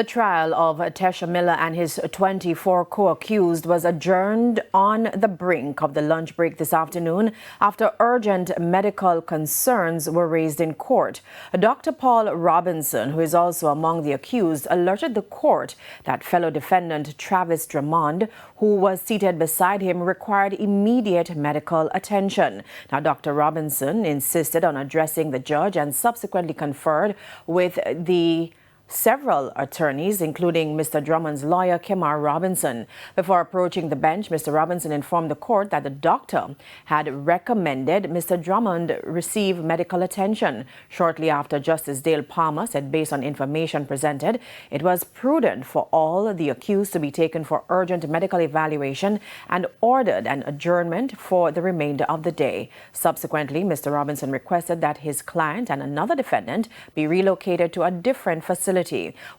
The trial of Tesha Miller and his 24 co-accused was adjourned on the brink of the lunch break this afternoon after urgent medical concerns were raised in court. Dr. Paul Robinson, who is also among the accused, alerted the court that fellow defendant Travis Drummond, who was seated beside him, required immediate medical attention. Now, Dr. Robinson insisted on addressing the judge and subsequently conferred with the several attorneys, including Mr. Drummond's lawyer, Kemar Robinson. Before approaching the bench, Mr. Robinson informed the court that the doctor had recommended Mr. Drummond receive medical attention. Shortly after, Justice Dale Palmer said, based on information presented, it was prudent for all the accused to be taken for urgent medical evaluation and ordered an adjournment for the remainder of the day. Subsequently, Mr. Robinson requested that his client and another defendant be relocated to a different facility.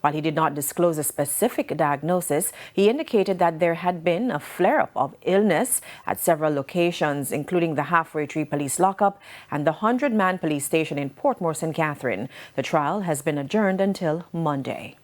While he did not disclose a specific diagnosis, he indicated that there had been a flare-up of illness at several locations, including the Halfway Tree Police Lockup and the 100-man police station in Portmore, St. Catherine. The trial has been adjourned until Monday.